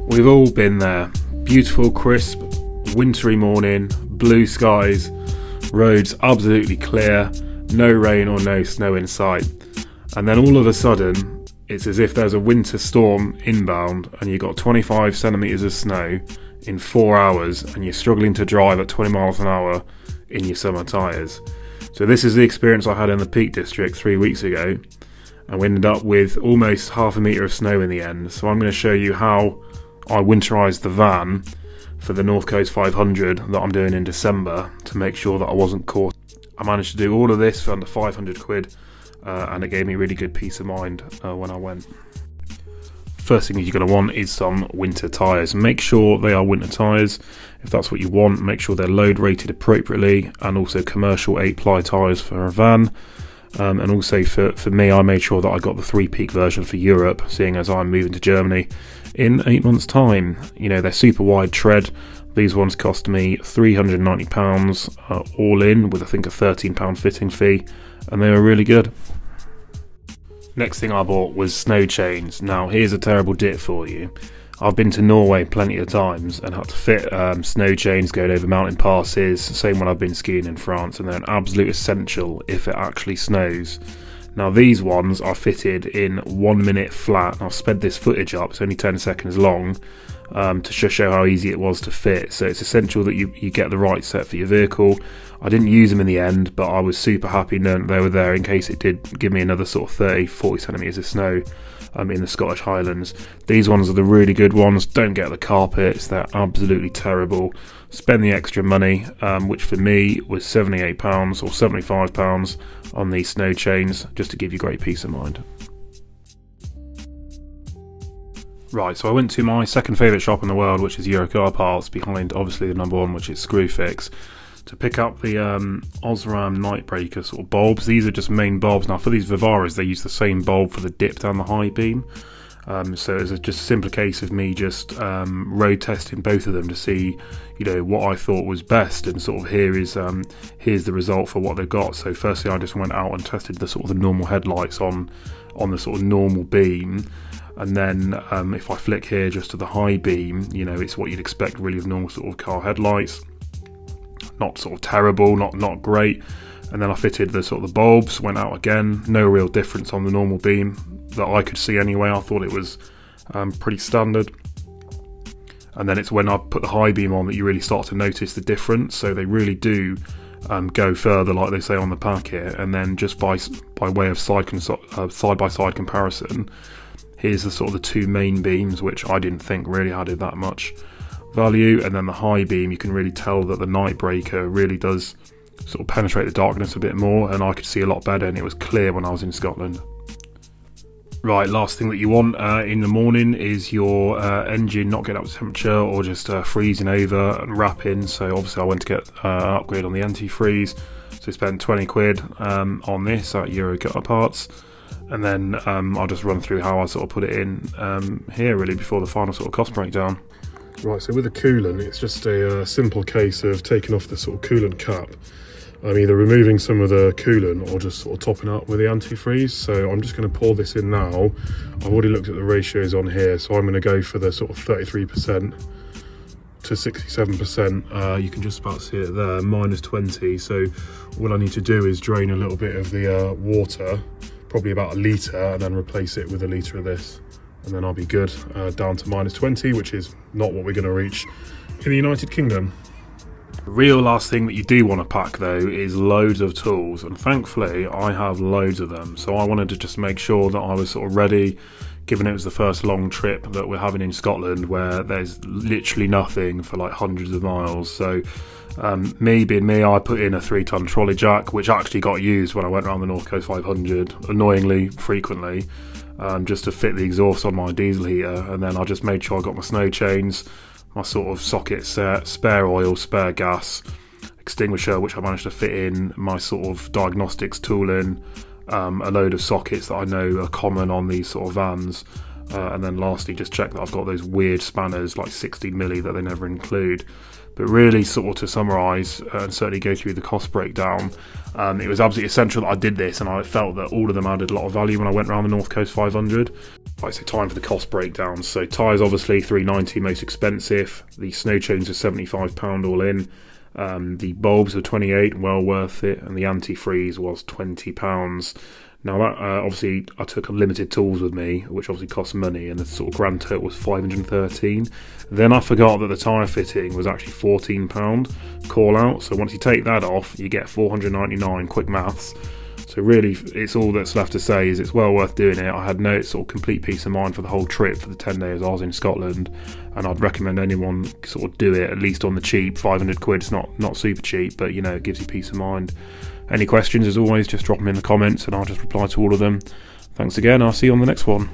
We've all been there. Beautiful, crisp, wintry morning, blue skies, roads absolutely clear, no rain or no snow in sight. And then all of a sudden, it's as if there's a winter storm inbound and you've got 25 centimetres of snow in 4 hours and you're struggling to drive at 20 miles an hour in your summer tyres. So this is the experience I had in the Peak District 3 weeks ago, and we ended up with almost half a metre of snow in the end. So I'm going to show you how I winterised the van for the North Coast 500 that I'm doing in December to make sure that I wasn't caught. I managed to do all of this for under 500 quid and it gave me really good peace of mind when I went. First thing you're going to want is some winter tyres. Make sure they are winter tyres if that's what you want. Make sure they're load rated appropriately, and also commercial 8-ply tyres for a van. And also for me, I made sure that I got the 3-peak version for Europe, seeing as I'm moving to Germany in 8 months' time. You know, they're super wide tread. These ones cost me £390 all in, with I think a £13 fitting fee, and they were really good. Next thing I bought was snow chains. Now here's a terrible dip for you. I've been to Norway plenty of times and had to fit snow chains going over mountain passes, same when I've been skiing in France, and they're an absolute essential if it actually snows. Now these ones are fitted in 1 minute flat, and I've sped this footage up, it's only 10 seconds long, to just show how easy it was to fit. So it's essential that you get the right set for your vehicle. I didn't use them in the end, but I was super happy knowing they were there in case it did give me another sort of 30-40 centimetres of snow in the Scottish Highlands. These ones are the really good ones. Don't get the carpets, they're absolutely terrible. Spend the extra money, which for me was £78 or £75 on these snow chains, just to give you great peace of mind. Right, so I went to my second favourite shop in the world, which is Euro Car Parts, behind obviously the number one, which is Screwfix, to pick up the Osram Nightbreaker sort of bulbs. These are just main bulbs. Now for these Vivaras, they use the same bulb for the dip down the high beam. So it's just a simple case of me just road testing both of them to see, you know, what I thought was best, and sort of here's the result for what they've got. So firstly, I just went out and tested the sort of the normal headlights on the sort of normal beam, and then if I flick here just to the high beam, you know, it's what you'd expect really of normal sort of car headlights. Not sort of terrible, not great. And then I fitted the sort of the bulbs, went out again, no real difference on the normal beam that I could see anyway. I thought it was pretty standard. And then it's when I put the high beam on that you really start to notice the difference. So they really do go further, like they say on the packet. And then just by way of side-by-side comparison, here's the sort of the two main beams, which I didn't think really added that much value. And then the high beam, you can really tell that the Nightbreaker really does sort of penetrate the darkness a bit more, and I could see a lot better, and it was clear when I was in Scotland. Right, last thing that you want in the morning is your engine not getting up to temperature or just freezing over and wrapping. So obviously I went to get an upgrade on the antifreeze, so spent 20 quid on this at Euro Car Parts, and then I'll just run through how I sort of put it in here really before the final sort of cost breakdown. Right, so with the coolant, it's just a simple case of taking off the sort of coolant cap. I'm either removing some of the coolant or just sort of topping up with the antifreeze. So I'm just going to pour this in now. I've already looked at the ratios on here, so I'm going to go for the sort of 33% to 67%. You can just about see it there, -20. So all I need to do is drain a little bit of the water, probably about a litre, and then replace it with a litre of this. And then I'll be good, down to -20, which is not what we're going to reach in the United Kingdom. The real last thing that you do want to pack though is loads of tools, and thankfully I have loads of them. So I wanted to just make sure that I was sort of ready, given it was the first long trip that we're having in Scotland where there's literally nothing for like hundreds of miles. So me being me, I put in a 3-ton trolley jack, which actually got used when I went around the North Coast 500, annoyingly frequently. Just to fit the exhaust on my diesel heater, and then I just made sure I got my snow chains, my sort of socket set, spare oil, spare gas, extinguisher, which I managed to fit in, my sort of diagnostics tooling, a load of sockets that I know are common on these sort of vans, and then lastly just check that I've got those weird spanners like 16mm that they never include. But really, sort of to summarise and certainly go through the cost breakdown, it was absolutely essential that I did this, and I felt that all of them added a lot of value when I went around the North Coast 500. Right, so time for the cost breakdown. So tyres obviously £3.90 most expensive. The snow chains are £75 all in. The bulbs were £28, well worth it, and the antifreeze was £20. Now that obviously I took unlimited tools with me, which obviously cost money, and the sort of grand total was £513. Then I forgot that the tyre fitting was actually £14 call out. So once you take that off, you get £499. Quick maths. So really, it's all that's left to say is it's well worth doing it. I had no sort of complete peace of mind for the whole trip for the 10 days I was in Scotland, and I'd recommend anyone sort of do it at least on the cheap. 500 quid's not super cheap, but you know, it gives you peace of mind. Any questions, as always, just drop them in the comments and I'll just reply to all of them. Thanks again, I'll see you on the next one.